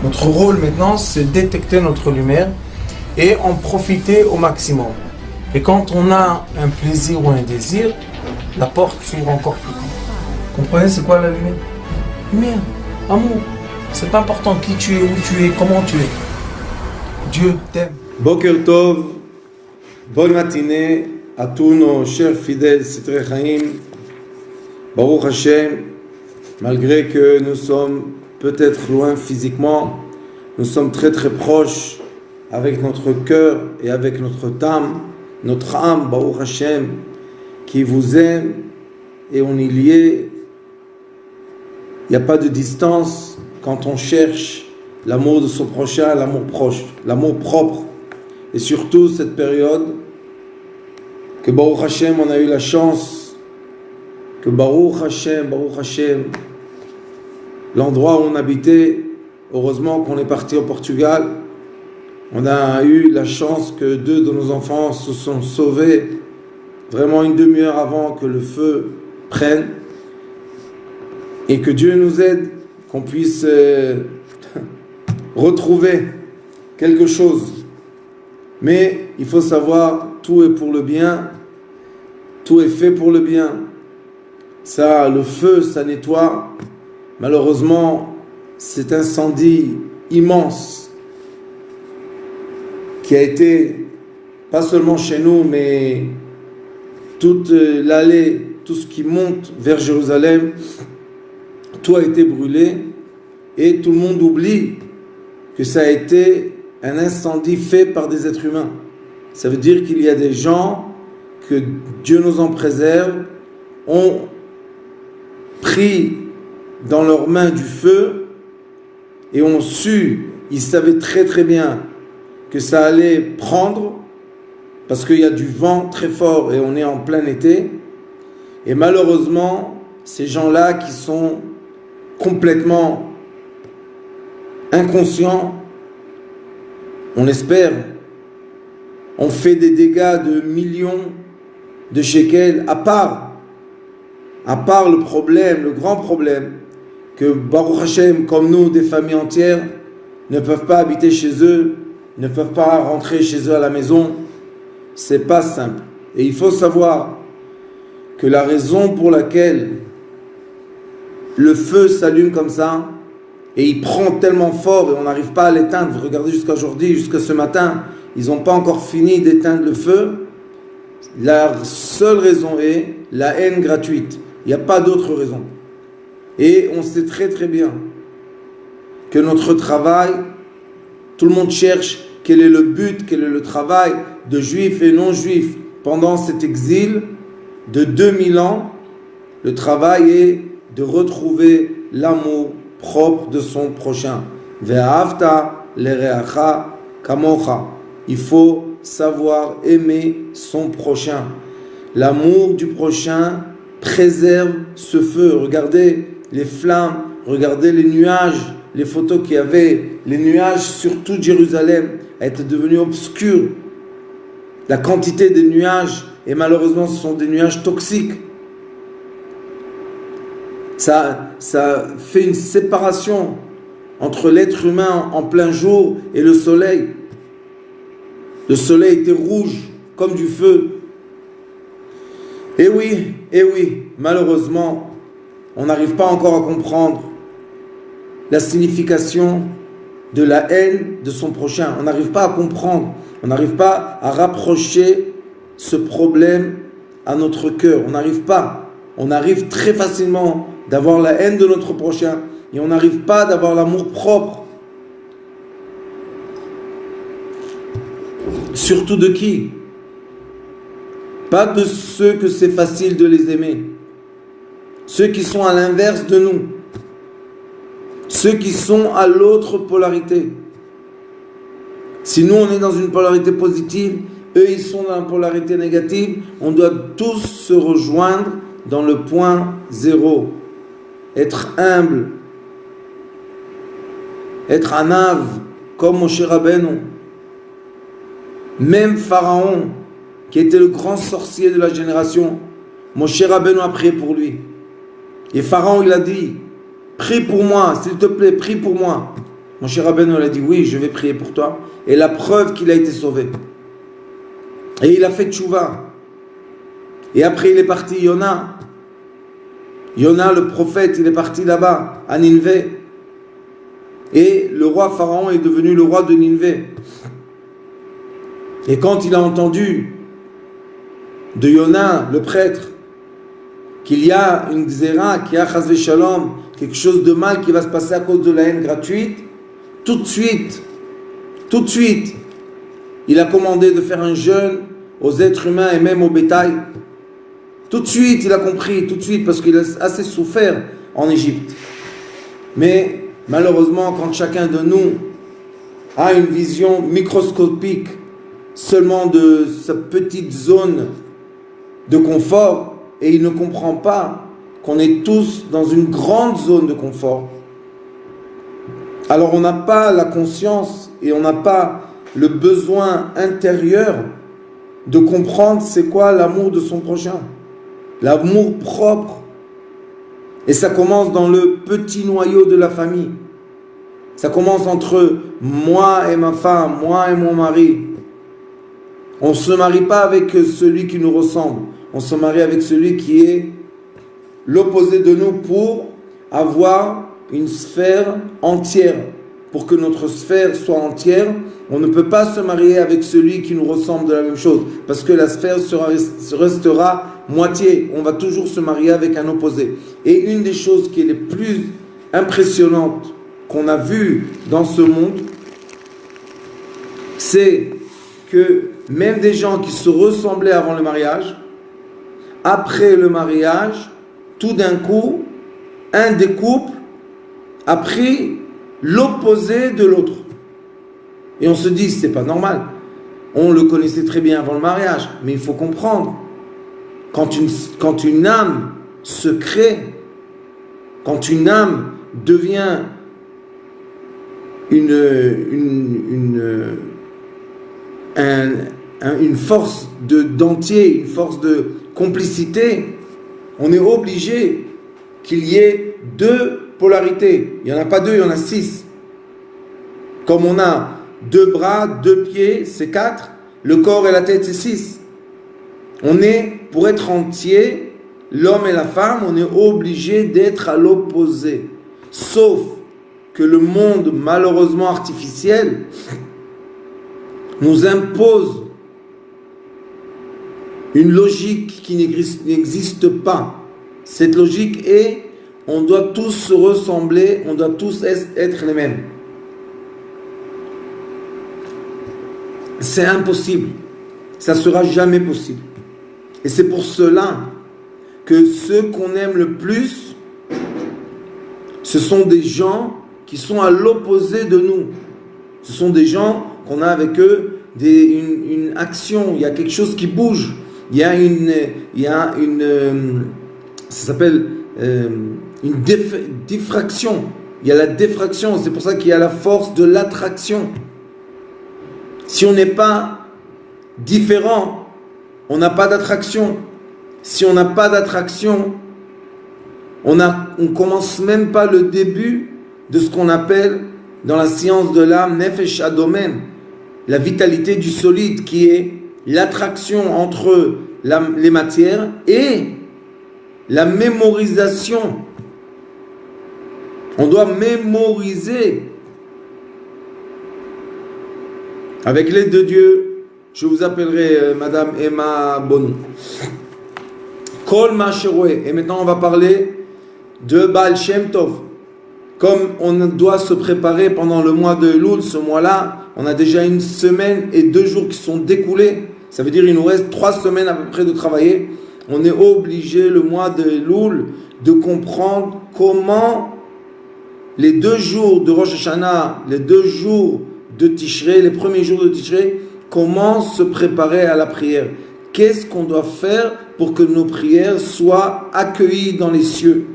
Notre rôle maintenant, c'est détecter notre lumière et en profiter au maximum. Et quand on a un plaisir ou un désir, la porte s'ouvre encore plus grand. Comprenez, c'est quoi la lumière? Lumière, amour. C'est pas important qui tu es, où tu es, comment tu es. Dieu t'aime. Boker Tov, bonne matinée à tous nos chers fidèles Sitrei Chaim. Baruch Hashem, malgré que nous sommes peut-être loin physiquement, nous sommes très très proches avec notre cœur et avec notre âme, Baruch Hashem, qui vous aime et on est lié. Il n'y a pas de distance quand on cherche l'amour de son prochain, l'amour proche, l'amour propre. Et surtout cette période que Baruch Hashem, on a eu la chance que Baruch Hashem, l'endroit où on habitait, heureusement qu'on est parti au Portugal, on a eu la chance que 2 de nos enfants se sont sauvés vraiment une demi-heure avant que le feu prenne, et que Dieu nous aide, qu'on puisse retrouver quelque chose. Mais il faut savoir, tout est pour le bien, tout est fait pour le bien. Ça, le feu, ça nettoie. Malheureusement, cet incendie immense qui a été, pas seulement chez nous, mais toute l'allée, tout ce qui monte vers Jérusalem, tout a été brûlé et tout le monde oublie que ça a été un incendie fait par des êtres humains. Ça veut dire qu'il y a des gens, que Dieu nous en préserve, ont pris dans leurs mains du feu et ont su, ils savaient très très bien que ça allait prendre parce qu'il y a du vent très fort et on est en plein été. Et malheureusement, ces gens-là qui sont complètement inconscients, on espère, ont fait des dégâts de millions de shekels, à part le problème, le grand problème, que Baruch Hashem, comme nous, des familles entières, ne peuvent pas habiter chez eux, ne peuvent pas rentrer chez eux à la maison. C'est pas simple. Et il faut savoir que la raison pour laquelle le feu s'allume comme ça, et il prend tellement fort et on n'arrive pas à l'éteindre. Vous regardez jusqu'à aujourd'hui, jusqu'à ce matin, ils n'ont pas encore fini d'éteindre le feu. La seule raison est la haine gratuite. Il n'y a pas d'autre raison. Et on sait très très bien que notre travail, tout le monde cherche quel est le but, quel est le travail de juifs et non-juifs. Pendant cet exil de 2000 ans, le travail est de retrouver l'amour propre de son prochain. Ve'ahavta lereacha kamocha. Il faut savoir aimer son prochain. L'amour du prochain préserve ce feu. Regardez les flammes, regardez les nuages, les photos qu'il y avait. Les nuages sur toute Jérusalem étaient devenus obscurs. La quantité des nuages, et malheureusement ce sont des nuages toxiques. Ça fait une séparation entre l'être humain en plein jour et le soleil. Le soleil était rouge comme du feu. Et oui, malheureusement, on n'arrive pas encore à comprendre la signification de la haine de son prochain. On n'arrive pas à comprendre, on n'arrive pas à rapprocher ce problème à notre cœur. On n'arrive pas. On arrive très facilement d'avoir la haine de notre prochain et on n'arrive pas d'avoir l'amour propre. Surtout de qui? Pas de ceux que c'est facile de les aimer. Ceux qui sont à l'inverse de nous. Ceux qui sont à l'autre polarité. Si nous on est dans une polarité positive, eux ils sont dans la polarité négative, on doit tous se rejoindre dans le point zéro. Être humble, être anav, comme Moshe Rabbeinu. Même Pharaon, qui était le grand sorcier de la génération, Moshe Rabbeinu a prié pour lui. Et Pharaon, il a dit, prie pour moi, s'il te plaît, prie pour moi. Moshe Rabbeinu a dit oui, je vais prier pour toi. Et la preuve qu'il a été sauvé. Et il a fait tchouva. Et après il est parti Yona. Yona le prophète, il est parti là-bas, à Ninvé. Et le roi Pharaon est devenu le roi de Ninvé. Et quand il a entendu de Yona, le prêtre, qu'il y a une xéra, qu'il y a chas v'shalom, quelque chose de mal qui va se passer à cause de la haine gratuite, tout de suite, il a commandé de faire un jeûne aux êtres humains et même au bétail. Tout de suite, il a compris, tout de suite, parce qu'il a assez souffert en Égypte. Mais malheureusement, quand chacun de nous a une vision microscopique seulement de sa petite zone de confort, et il ne comprend pas qu'on est tous dans une grande zone de confort, alors on n'a pas la conscience et on n'a pas le besoin intérieur de comprendre c'est quoi l'amour de son prochain, l'amour propre. Et ça commence dans le petit noyau de la famille. Ça commence entre moi et ma femme, moi et mon mari. On ne se marie pas avec celui qui nous ressemble. On se marie avec celui qui est l'opposé de nous pour avoir une sphère entière. Pour que notre sphère soit entière, on ne peut pas se marier avec celui qui nous ressemble de la même chose. Parce que la sphère restera moitié. On va toujours se marier avec un opposé. Et une des choses qui est les plus impressionnantes qu'on a vues dans ce monde, c'est que même des gens qui se ressemblaient avant le mariage, après le mariage, tout d'un coup, un des couples a pris l'opposé de l'autre. Et on se dit, c'est pas normal. On le connaissait très bien avant le mariage, mais il faut comprendre, quand une âme se crée, quand une âme devient une force d'entier, une force de complicité, on est obligé qu'il y ait deux polarités. Il n'y en a pas deux, il y en a 6. Comme on a 2 bras, 2 pieds, c'est 4. Le corps et la tête, c'est 6. On est, pour être entier, l'homme et la femme, on est obligé d'être à l'opposé. Sauf que le monde, malheureusement artificiel, nous impose une logique qui n'existe pas. Cette logique est, on doit tous se ressembler, on doit tous être les mêmes. C'est impossible. Ça ne sera jamais possible. Et c'est pour cela que ceux qu'on aime le plus, ce sont des gens qui sont à l'opposé de nous. Ce sont des gens qu'on a avec eux une action, il y a quelque chose qui bouge. Il y a ça s'appelle une diffraction. Il y a la diffraction, c'est pour ça qu'il y a la force de l'attraction. Si on n'est pas différent, on n'a pas d'attraction. Si on n'a pas d'attraction, on commence même pas le début de ce qu'on appelle dans la science de l'âme Nefesh Adomen, la vitalité du solide, qui est l'attraction entre les matières et la mémorisation. On doit mémoriser. Avec l'aide de Dieu, je vous appellerai Madame Emma Bonou. Kol Masheroué. Et maintenant on va parler de Baal Shem Tov. Comme on doit se préparer pendant le mois de Elul, ce mois-là, on a déjà 1 semaine et 2 jours qui sont découlés. Ça veut dire qu'il nous reste 3 semaines à peu près de travailler. On est obligé, le mois de Elul, de comprendre comment les 2 jours de Rosh Hashanah, les 2 jours de Tishrei, les premiers jours de Tishrei, comment se préparer à la prière. Qu'est-ce qu'on doit faire pour que nos prières soient accueillies dans les cieux?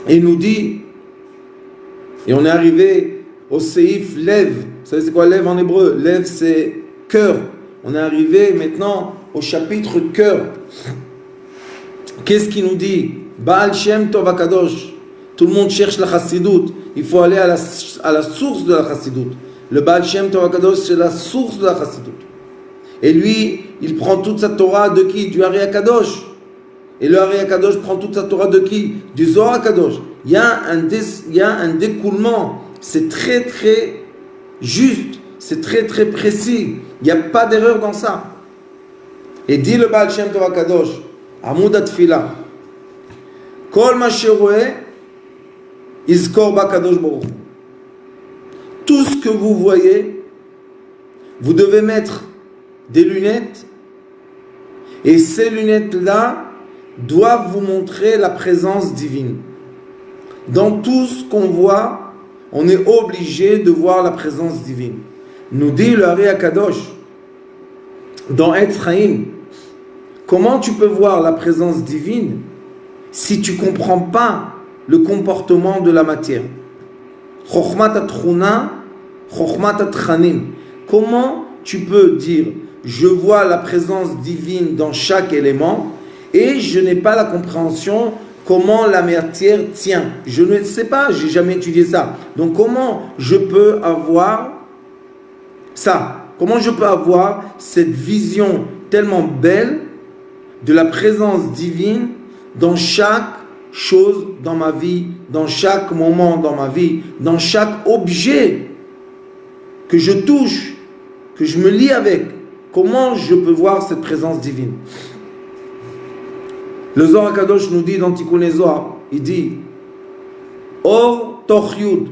Et il nous dit, et on est arrivé au Seif Lev. Vous savez c'est quoi Lev en hébreu? Lev c'est cœur. On est arrivé maintenant au chapitre cœur. Qu'est-ce qu'il nous dit? Baal Shem Tov HaKadosh, Tout le monde cherche la chassidoute. Il faut aller à la source de la chassidoute. Le Baal Shem Tov HaKadosh, c'est la source de la chassidoute. Et lui, il prend toute sa Torah de qui? Du Ari HaKadosh. Et le Ari HaKadosh prend toute sa Torah de qui? Du Zohar HaKadosh. Il y a un découlement. C'est très très juste. C'est très très précis. Il n'y a pas d'erreur dans ça. Et dit le Baal Shem Tov HaKadosh, Amud HaTfila, Kol ma sheroeh, Izkor bakadosh baruch hu. Tout ce que vous voyez, vous devez mettre des lunettes, et ces lunettes-là doivent vous montrer la présence divine. Dans tout ce qu'on voit, on est obligé de voir la présence divine. Nous dit le Ari HaKadosh dans Etz Chaim, comment tu peux voir la présence divine si tu ne comprends pas le comportement de la matière? Chokhmat atchuna, chokhmat atchanim. Comment tu peux dire je vois la présence divine dans chaque élément et je n'ai pas la compréhension comment la matière tient? Je ne sais pas, je n'ai jamais étudié ça. Donc comment je peux avoir ça? Comment je peux avoir cette vision tellement belle de la présence divine dans chaque chose dans ma vie, dans chaque moment dans ma vie, dans chaque objet que je touche, que je me lie avec? Comment je peux voir cette présence divine? Le Zohar HaKadosh nous dit dans Tikkun Zohar, il dit Or toch yud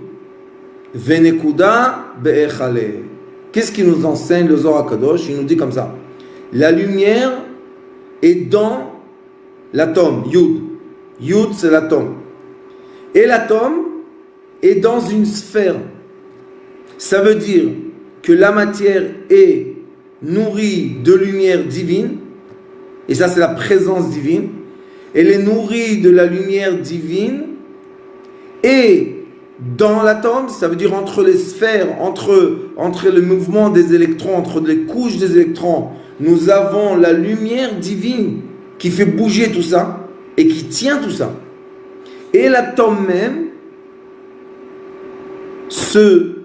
venekuda be'echale. Qu'est-ce qu'il nous enseigne le Zohar HaKadosh? Il nous dit comme ça: la lumière est dans l'atome, Yud. Yud, c'est l'atome. Et l'atome est dans une sphère. Ça veut dire que la matière est nourrie de lumière divine, et ça c'est la présence divine. Elle est nourrie de la lumière divine, et dans l'atome, ça veut dire entre les sphères, entre le mouvement des électrons, entre les couches des électrons, nous avons la lumière divine qui fait bouger tout ça et qui tient tout ça. Et l'atome même se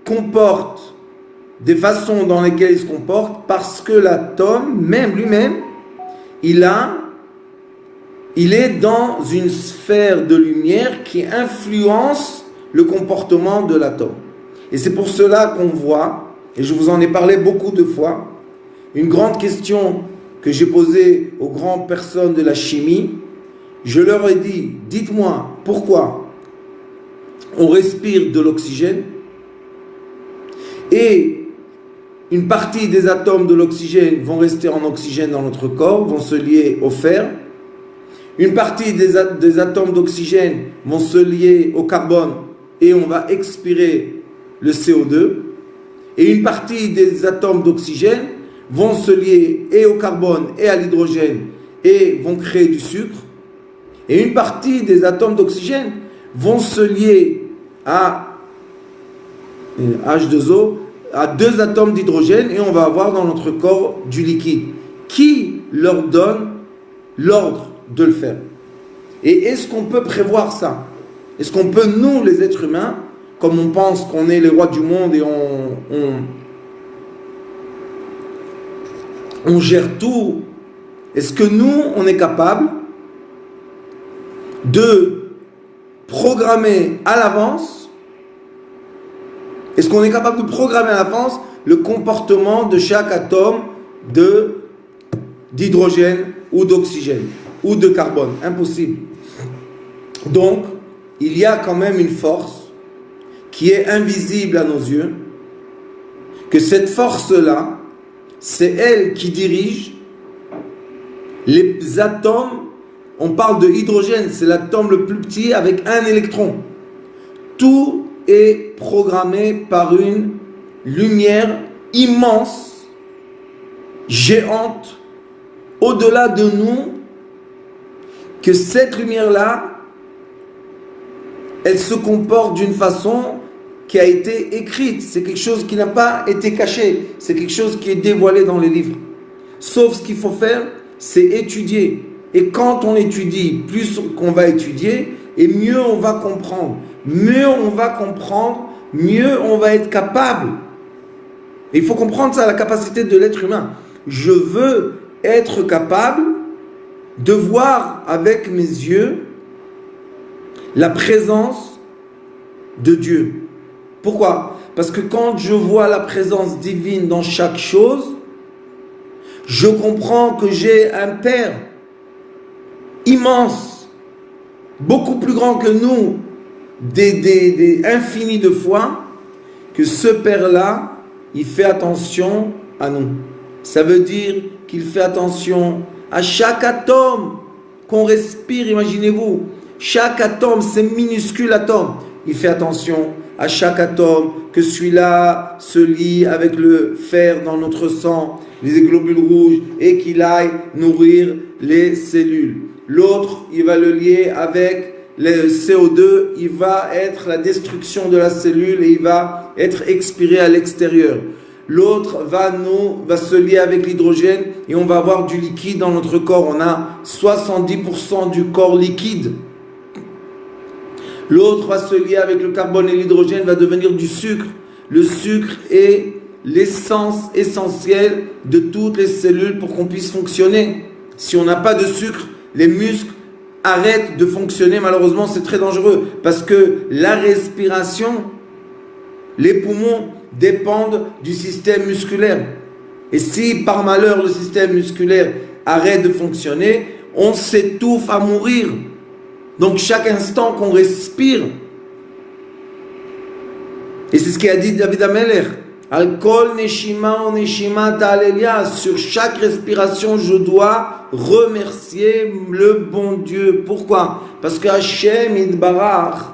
comporte des façons dans lesquelles il se comporte parce que l'atome même lui-même, il est dans une sphère de lumière qui influence le comportement de l'atome. Et c'est pour cela qu'on voit, et je vous en ai parlé beaucoup de fois, une grande question que j'ai posée aux grandes personnes de la chimie. Je leur ai dit, dites-moi pourquoi on respire de l'oxygène et une partie des atomes de l'oxygène vont rester en oxygène dans notre corps, vont se lier au fer. Une partie des atomes d'oxygène vont se lier au carbone et on va expirer le CO2. Et une partie des atomes d'oxygène vont se lier et au carbone et à l'hydrogène et vont créer du sucre. Et une partie des atomes d'oxygène vont se lier à H2O, à 2 atomes d'hydrogène, et on va avoir dans notre corps du liquide. Qui leur donne l'ordre de le faire? Et est-ce qu'on peut prévoir ça? Est-ce qu'on peut, nous les êtres humains, comme on pense qu'on est les rois du monde et on gère tout, est-ce que nous on est capable de programmer à l'avance? Est-ce qu'on est capable de programmer à l'avance le comportement de chaque atome d'hydrogène ou d'oxygène ou de carbone? Impossible. Donc, il y a quand même une force qui est invisible à nos yeux, que cette force-là, c'est elle qui dirige les atomes. On parle de hydrogène, c'est l'atome le plus petit avec un électron. Tout est programmé par une lumière immense, géante, au-delà de nous, que cette lumière-là, elle se comporte d'une façon qui a été écrite. C'est quelque chose qui n'a pas été caché. C'est quelque chose qui est dévoilé dans les livres. Sauf ce qu'il faut faire, c'est étudier. Et quand on étudie, plus qu'on va étudier, et mieux on va comprendre. Mieux on va comprendre, mieux on va être capable. Et il faut comprendre ça, la capacité de l'être humain. Je veux être capable de voir avec mes yeux la présence de Dieu. Pourquoi? Parce que quand je vois la présence divine dans chaque chose, je comprends que j'ai un Père immense, beaucoup plus grand que nous, des infinis de fois, que ce Père-là, il fait attention à nous. Ça veut dire qu'il fait attention à chaque atome qu'on respire, imaginez-vous. Chaque atome, c'est minuscule atome. Il fait attention à chaque atome, que celui-là se lie avec le fer dans notre sang, les globules rouges, et qu'il aille nourrir les cellules. L'autre, il va le lier avec le CO2, il va être la destruction de la cellule et il va être expiré à l'extérieur. L'autre va se lier avec l'hydrogène et on va avoir du liquide dans notre corps. On a 70% du corps liquide. L'autre va se lier avec le carbone et l'hydrogène, va devenir du sucre. Le sucre est l'essence essentielle de toutes les cellules pour qu'on puisse fonctionner. Si on n'a pas de sucre, les muscles arrêtent de fonctionner. Malheureusement, c'est très dangereux parce que la respiration, les poumons dépendent du système musculaire. Et si par malheur le système musculaire arrête de fonctionner, on s'étouffe à mourir. Donc chaque instant qu'on respire, et c'est ce qu'a dit David Amelech, Al kol neshima o neshima ta'alelia, sur chaque respiration je dois remercier le bon Dieu. Pourquoi? Parce que Hashem Yitbarach,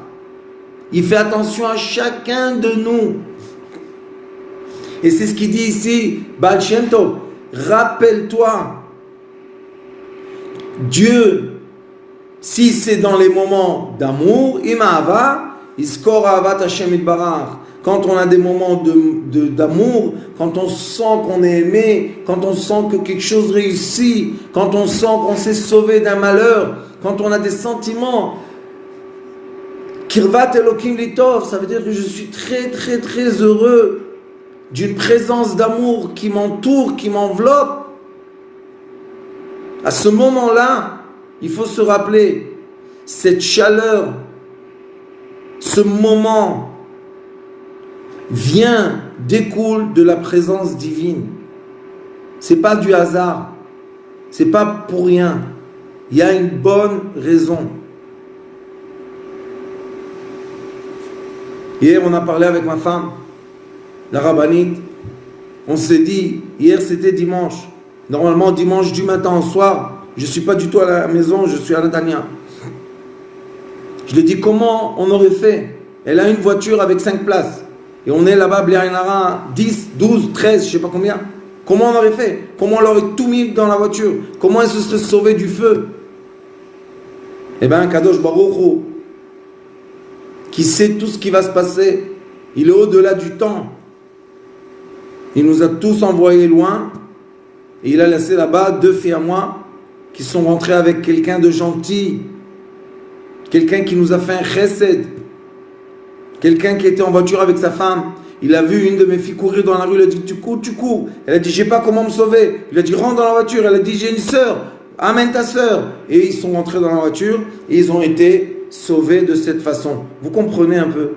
il fait attention à chacun de nous. Et c'est ce qu'il dit ici, Baal Shem Tov, rappelle-toi, Dieu, si c'est dans les moments d'amour, Imahava, Iskor Ahavat Hashem Yitbarach. Quand on a des moments d'amour, quand on sent qu'on est aimé, quand on sent que quelque chose réussit, quand on sent qu'on s'est sauvé d'un malheur, quand on a des sentiments, Kirvat Elokim Litov, ça veut dire que je suis très très très heureux d'une présence d'amour qui m'entoure, qui m'enveloppe. À ce moment-là, il faut se rappeler, cette chaleur, ce moment découle de la présence divine. C'est pas du hasard, c'est pas pour rien. Il y a une bonne raison. Hier, on a parlé avec ma femme, la rabbinite. On s'est dit, hier c'était dimanche. Normalement, dimanche du matin au soir, je ne suis pas du tout à la maison, je suis à Netanya. Je lui ai dit, comment on aurait fait? Elle a une voiture avec 5 places. Et on est là-bas, Bliarinara, 10, 12, 13, je ne sais pas combien. Comment on aurait fait? Comment on aurait tout mis dans la voiture? Comment elle se serait sauvée du feu? Eh bien, Kadosh Baruch Hu, qui sait tout ce qui va se passer, il est au-delà du temps. Il nous a tous envoyés loin. Et il a laissé là-bas 2 filles à moi qui sont rentrées avec quelqu'un de gentil. Quelqu'un qui nous a fait un chesed. Quelqu'un qui était en voiture avec sa femme. Il a vu une de mes filles courir dans la rue. Il a dit, tu cours. Elle a dit, je sais pas comment me sauver. Il a dit, rentre dans la voiture. Elle a dit, j'ai une sœur. Amène ta sœur. Et ils sont rentrés dans la voiture. Et ils ont été sauvés de cette façon. Vous comprenez un peu?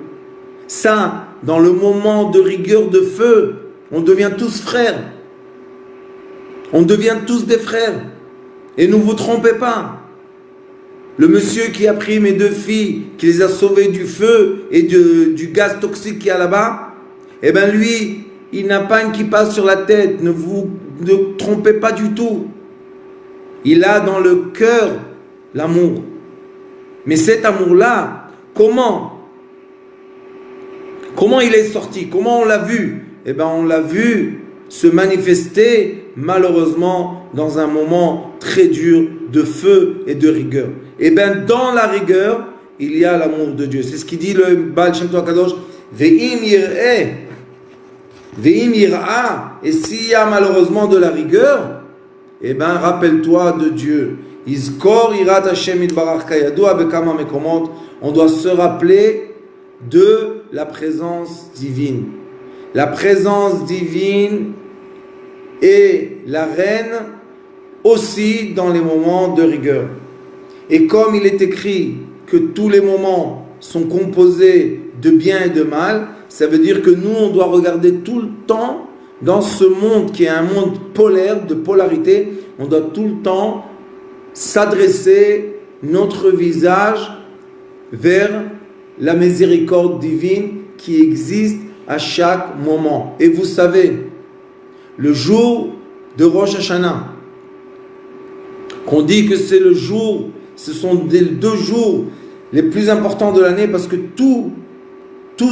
Ça, dans le moment de rigueur de feu, on devient tous frères. On devient tous des frères. Et ne vous trompez pas. Le monsieur qui a pris mes 2 filles, qui les a sauvées du feu et du gaz toxique qu'il y a là-bas, eh bien lui, il n'a pas une kippa sur la tête. Ne vous trompez pas du tout. Il a dans le cœur l'amour. Mais cet amour-là, comment il est sorti? Comment on l'a vu? Eh bien on l'a vu se manifester malheureusement dans un moment très dur de feu et de rigueur. Et bien dans la rigueur, il y a l'amour de Dieu. C'est ce qu'il dit le Baal Shem Tov Kadosh. Ve'im yir'a. Et s'il y a malheureusement de la rigueur, eh bien rappelle-toi de Dieu. Izkor irat Hashem itbarach kayadua bekama mekomot. On doit se rappeler de la présence divine. La présence divine est la reine aussi dans les moments de rigueur. Et comme il est écrit que tous les moments sont composés de bien et de mal, ça veut dire que nous, on doit regarder tout le temps dans ce monde qui est un monde polaire, de polarité, on doit tout le temps s'adresser notre visage vers la miséricorde divine qui existe à chaque moment. Et vous savez, le jour de Rosh Hashanah, qu'on dit que c'est le jour, ce sont les 2 jours les plus importants de l'année parce que tout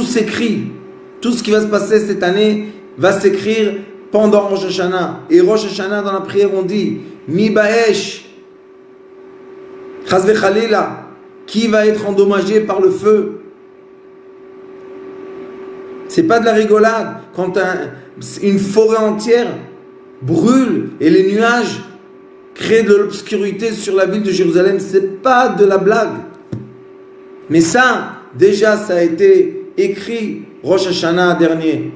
s'écrit, tout ce qui va se passer cette année va s'écrire pendant Rosh Hashanah. Et Rosh Hashanah, dans la prière, on dit Mi Baesh, Chazve Khalila, qui va être endommagé par le feu. C'est pas de la rigolade. Quand une forêt entière brûle et les nuages créent de l'obscurité sur la ville de Jérusalem, c'est pas de la blague. Mais ça, déjà, ça a été écrit Rosh Hashanah dernier.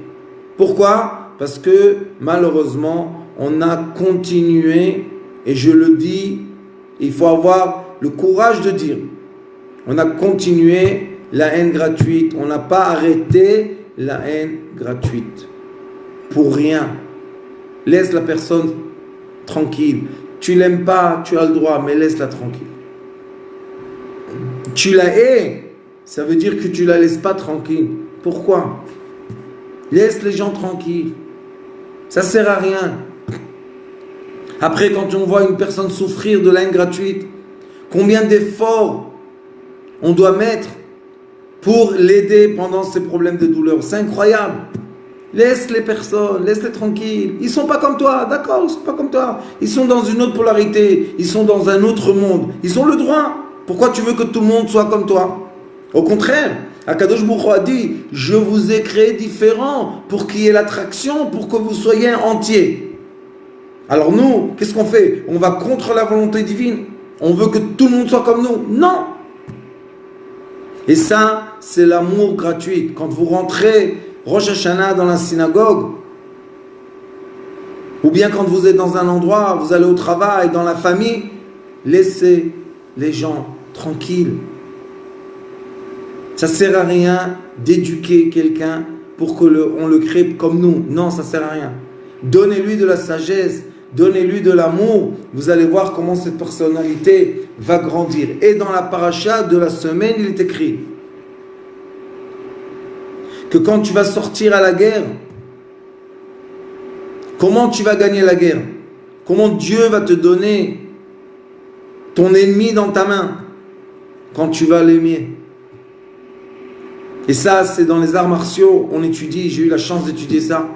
Pourquoi? Parce que malheureusement, on a continué, et je le dis, il faut avoir le courage de dire, on a continué la haine gratuite, on n'a pas arrêté la haine gratuite. Pour rien. Laisse la personne tranquille. Tu l'aimes pas, tu as le droit, mais laisse-la tranquille. Tu la hais, ça veut dire que tu la laisses pas tranquille. Pourquoi? Laisse les gens tranquilles. Ça sert à rien. Après, quand on voit une personne souffrir de la haine gratuite, combien d'efforts on doit mettre pour l'aider pendant ses problèmes de douleur. C'est incroyable. Laisse les personnes, laisse-les tranquilles. Ils ne sont pas comme toi, d'accord, ils ne sont pas comme toi. Ils sont dans une autre polarité, ils sont dans un autre monde. Ils ont le droit. Pourquoi tu veux que tout le monde soit comme toi? Au contraire, Akadosh Baruch Hu a dit, je vous ai créé différents pour qu'il y ait l'attraction, pour que vous soyez entiers. Alors nous, qu'est-ce qu'on fait? On va contre la volonté divine. On veut que tout le monde soit comme nous. Non. Et ça, c'est l'amour gratuit. Quand vous rentrez Rosh Hashanah dans la synagogue, ou bien quand vous êtes dans un endroit, vous allez au travail, dans la famille, laissez les gens tranquilles. Ça ne sert à rien d'éduquer quelqu'un pour qu'on le crée comme nous. Non, ça ne sert à rien. Donnez-lui de la sagesse, donnez-lui de l'amour. Vous allez voir comment cette personnalité va grandir. Et dans la paracha de la semaine, il est écrit que quand tu vas sortir à la guerre, comment tu vas gagner la guerre? Comment Dieu va te donner ton ennemi dans ta main quand tu vas l'aimer? Et ça, c'est dans les arts martiaux, on étudie, j'ai eu la chance d'étudier ça.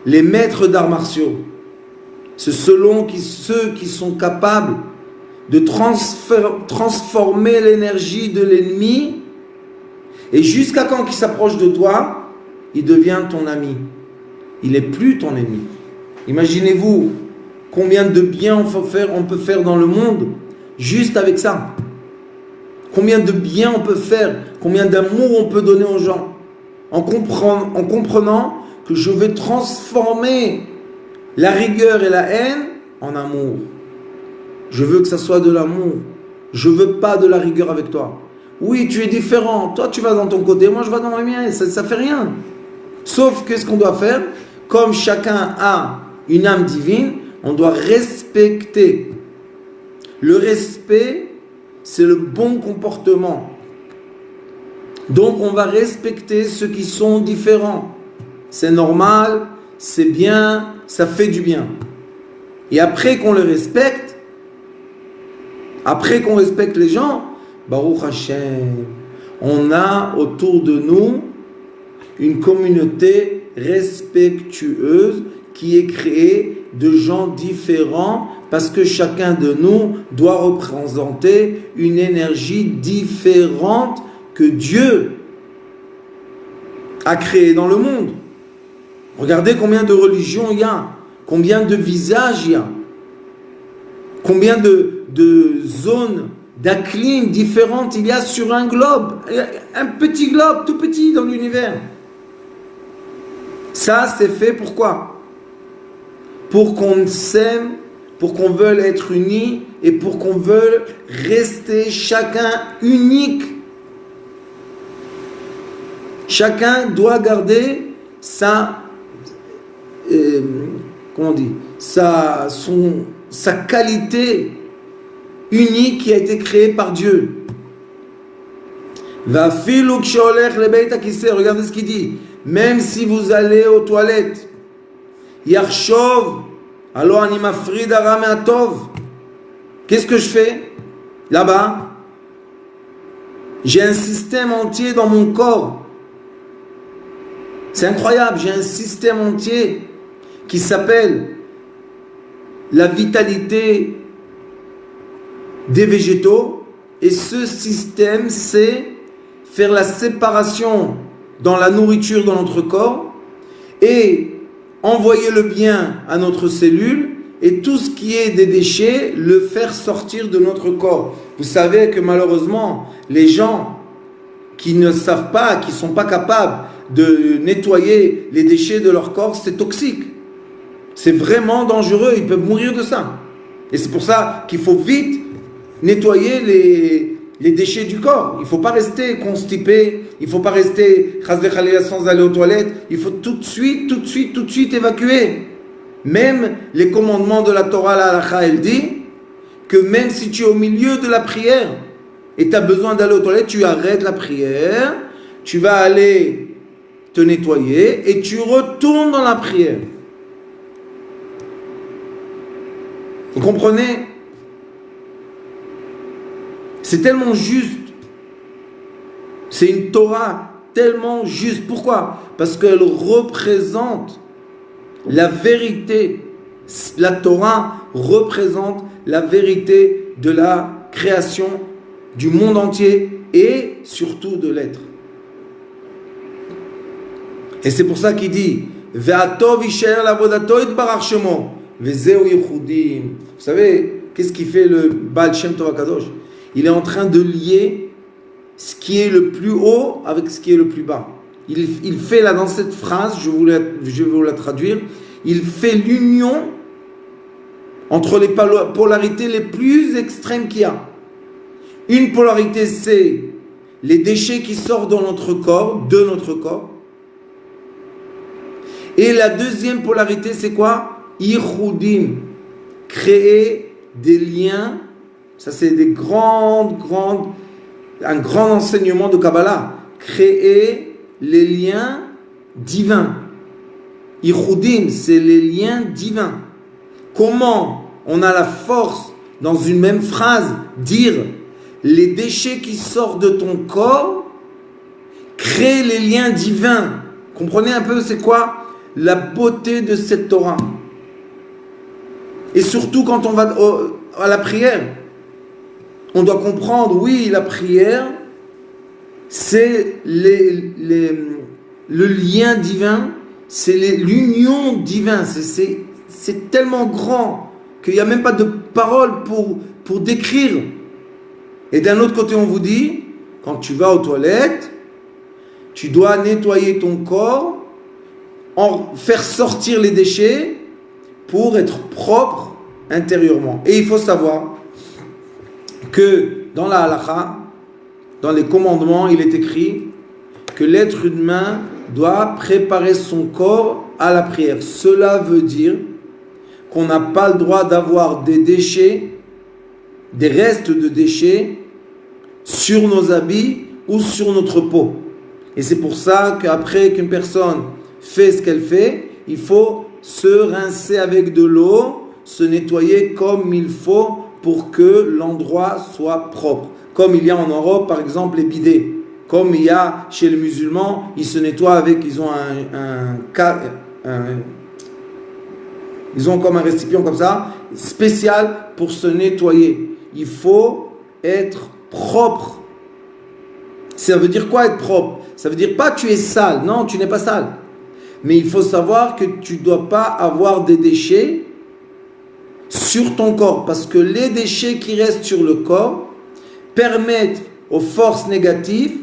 Les maîtres d'arts martiaux, c'est ceux qui sont capables de transformer l'énergie de l'ennemi, et jusqu'à quand il s'approche de toi, il devient ton ami. Il n'est plus ton ennemi. Imaginez-vous combien de bien on peut faire dans le monde juste avec ça. Combien de bien on peut faire, combien d'amour on peut donner aux gens en comprenant que je vais transformer la rigueur et la haine en amour. Je veux que ça soit de l'amour. Je ne veux pas de la rigueur avec toi. Oui, tu es différent. Toi, tu vas dans ton côté, moi, je vais dans le mien. Ça ne fait rien. Sauf qu'est-ce qu'on doit faire? Comme chacun a une âme divine, on doit respecter. Le respect, c'est le bon comportement. Donc, on va respecter ceux qui sont différents. C'est normal, c'est bien, ça fait du bien. Et après qu'on le respecte, après qu'on respecte les gens, Baruch Hashem, on a autour de nous une communauté respectueuse qui est créée de gens différents parce que chacun de nous doit représenter une énergie différente que Dieu a créée dans le monde. Regardez combien de religions il y a, combien de visages il y a, combien de de zones, d'acclim différentes il y a sur un globe, un petit globe, tout petit dans l'univers. Ça, c'est fait pourquoi? Pour qu'on s'aime, pour qu'on veuille être unis et pour qu'on veuille rester chacun unique. Chacun doit garder sa, sa qualité unique qui a été créée par Dieu. Regardez ce qu'il dit. Même si vous allez aux toilettes, Yarshov, alors animafrid arameatov. Qu'est-ce que je fais là-bas? J'ai un système entier dans mon corps. C'est incroyable, j'ai un système entier qui s'appelle la vitalité des végétaux, et ce système, c'est faire la séparation dans la nourriture dans notre corps et envoyer le bien à notre cellule, et tout ce qui est des déchets, le faire sortir de notre corps. Vous savez que malheureusement, les gens qui ne savent pas, qui ne sont pas capables de nettoyer les déchets de leur corps, c'est toxique. C'est vraiment dangereux, ils peuvent mourir de ça. Et c'est pour ça qu'il faut vite nettoyer les déchets du corps. Il ne faut pas rester constipé, il ne faut pas rester sans aller aux toilettes, il faut tout de suite évacuer. Même les commandements de la Torah, la halakha, elle dit que même si tu es au milieu de la prière et tu as besoin d'aller aux toilettes, tu arrêtes la prière, tu vas aller te nettoyer et tu retournes dans la prière. Vous comprenez? C'est tellement juste. C'est une Torah tellement juste. Pourquoi? Parce qu'elle représente la vérité. La Torah représente la vérité de la création du monde entier et surtout de l'être. Et c'est pour ça qu'il dit Ve'atov isher lavodato itbarach shemo vezeu yichudim. Vous savez, qu'est-ce qui fait le Baal Shem Tov HaKadosh? Il est en train de lier ce qui est le plus haut avec ce qui est le plus bas. Il fait là dans cette phrase, je vais vous la traduire, il fait l'union entre les polarités les plus extrêmes qu'il y a. Une polarité, c'est les déchets qui sortent dans notre corps, de notre corps. Et la deuxième polarité, c'est quoi? Yichudim, créer des liens. Ça, c'est un grand enseignement de Kabbalah. Créer les liens divins. Yichudim, c'est les liens divins. Comment on a la force, dans une même phrase, dire les déchets qui sortent de ton corps, créer les liens divins. Comprenez un peu, c'est quoi la beauté de cette Torah? Et surtout quand on va à la prière, on doit comprendre, oui, la prière, c'est le lien divin, c'est l'union divine. C'est tellement grand qu'il n'y a même pas de paroles pour décrire. Et d'un autre côté, on vous dit, quand tu vas aux toilettes, tu dois nettoyer ton corps, faire sortir les déchets pour être propre intérieurement. Et il faut savoir que dans la halakha, dans les commandements, il est écrit que l'être humain doit préparer son corps à la prière. Cela veut dire qu'on n'a pas le droit d'avoir des déchets, des restes de déchets sur nos habits ou sur notre peau. Et c'est pour ça qu'après qu'une personne fait ce qu'elle fait, il faut se rincer avec de l'eau, se nettoyer comme il faut pour que l'endroit soit propre. Comme il y a en Europe, par exemple, les bidets. Comme il y a chez les musulmans, ils se nettoient avec, ils ont comme un récipient comme ça, spécial pour se nettoyer. Il faut être propre. Ça veut dire quoi être propre? Ça veut dire pas tu es sale. Non, tu n'es pas sale. Mais il faut savoir que tu ne dois pas avoir des déchets sur ton corps, parce que les déchets qui restent sur le corps permettent aux forces négatives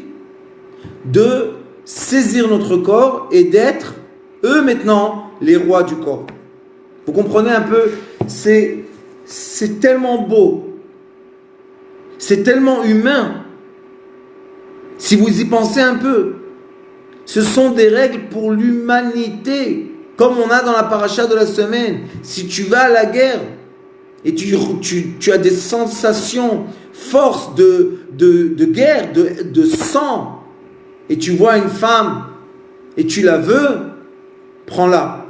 de saisir notre corps et d'être, eux maintenant, les rois du corps. Vous comprenez un peu? C'est tellement beau, c'est tellement humain. Si vous y pensez un peu, ce sont des règles pour l'humanité, comme on a dans la paracha de la semaine. Si tu vas à la guerre et tu as des sensations, force de guerre, de sang, et tu vois une femme et tu la veux, prends-la.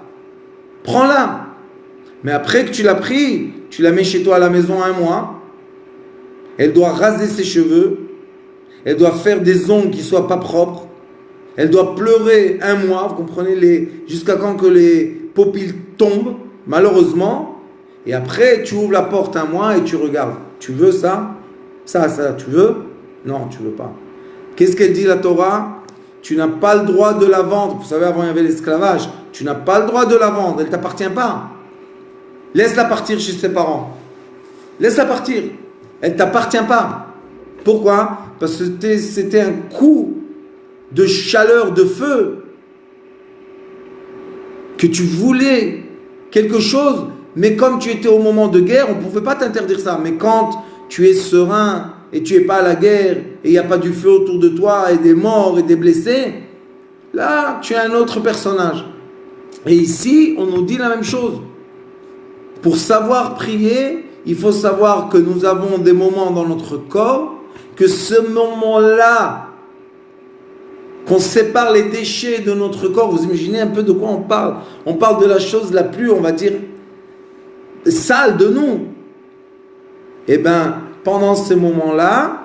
Prends-la. Mais après que tu l'as pris, tu la mets chez toi à la maison 1 mois. Elle doit raser ses cheveux. Elle doit faire des ongles qui ne soient pas propres. Elle doit pleurer 1 mois, vous comprenez, jusqu'à quand que les paupières tombent, malheureusement. Et après, tu ouvres la porte 1 mois et tu regardes. Tu veux ça? Ça, tu veux? Non, tu veux pas. Qu'est-ce qu'elle dit la Torah? Tu n'as pas le droit de la vendre. Vous savez, avant il y avait l'esclavage. Tu n'as pas le droit de la vendre. Elle ne t'appartient pas. Laisse-la partir chez ses parents. Laisse-la partir. Elle ne t'appartient pas. Pourquoi? Parce que c'était un coup de chaleur, de feu. Que tu voulais quelque chose, mais comme tu étais au moment de guerre, on ne pouvait pas t'interdire ça. Mais quand tu es serein et tu n'es pas à la guerre et il n'y a pas du feu autour de toi et des morts et des blessés, là, tu es un autre personnage. Et ici, on nous dit la même chose. Pour savoir prier, il faut savoir que nous avons des moments dans notre corps, que ce moment-là, qu'on sépare les déchets de notre corps, vous imaginez un peu de quoi on parle? On parle de la chose la plus, on va dire, sale de nous. Eh bien, pendant ces moments-là,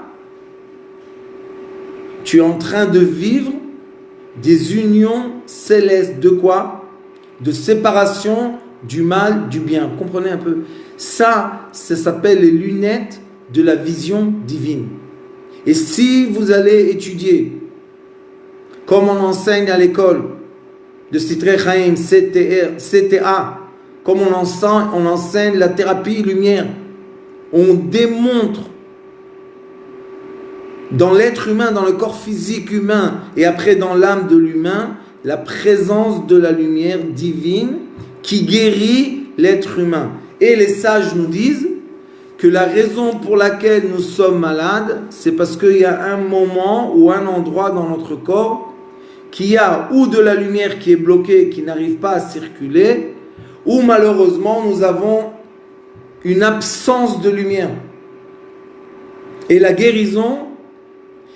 tu es en train de vivre des unions célestes. De quoi? De séparation du mal, du bien. Vous comprenez un peu? Ça s'appelle les lunettes de la vision divine. Et si vous allez étudier, comme on enseigne à l'école de Sitrei Chaim, CTA, comme on enseigne la thérapie lumière, on démontre dans l'être humain, dans le corps physique humain et après dans l'âme de l'humain, la présence de la lumière divine qui guérit l'être humain. Et les sages nous disent que la raison pour laquelle nous sommes malades, c'est parce qu'il y a un moment ou un endroit dans notre corps qui a ou de la lumière qui est bloquée, qui n'arrive pas à circuler, ou malheureusement nous avons une absence de lumière. Et la guérison,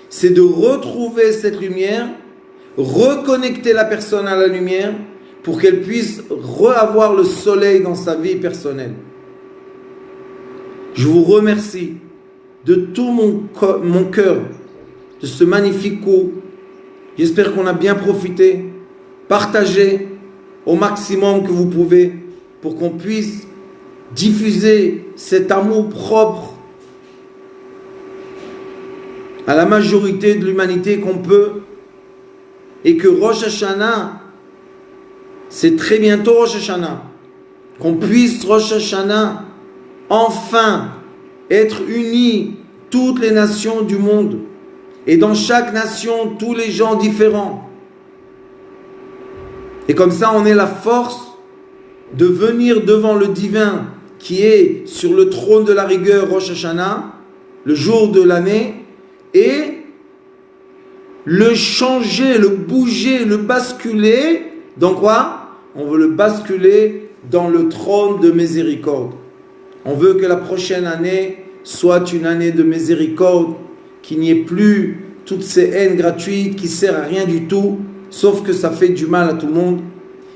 c'est de retrouver cette lumière, reconnecter la personne à la lumière pour qu'elle puisse avoir le soleil dans sa vie personnelle. Je vous remercie de tout mon cœur de ce magnifique cours. J'espère qu'on a bien profité. Partagez au maximum que vous pouvez pour qu'on puisse diffuser cet amour propre à la majorité de l'humanité qu'on peut, et que Rosh Hashanah, c'est très bientôt Rosh Hashanah, qu'on puisse Rosh Hashanah enfin être unis, toutes les nations du monde, et dans chaque nation tous les gens différents, et comme ça on ait la force de venir devant le divin qui est sur le trône de la rigueur Rosh Hashanah, le jour de l'année, et le changer, le bouger, le basculer, dans quoi? On veut le basculer dans le trône de miséricorde. On veut que la prochaine année soit une année de miséricorde, qu'il n'y ait plus toutes ces haines gratuites qui ne servent à rien du tout, sauf que ça fait du mal à tout le monde,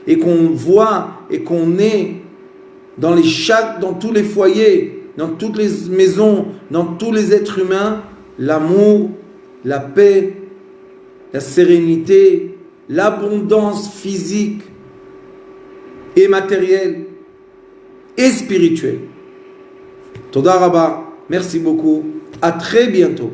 et qu'on voit et qu'on est dans tous les foyers, dans toutes les maisons, dans tous les êtres humains, l'amour, la paix, la sérénité, l'abondance physique et matérielle et spirituelle. Toda Rabba, merci beaucoup, à très bientôt.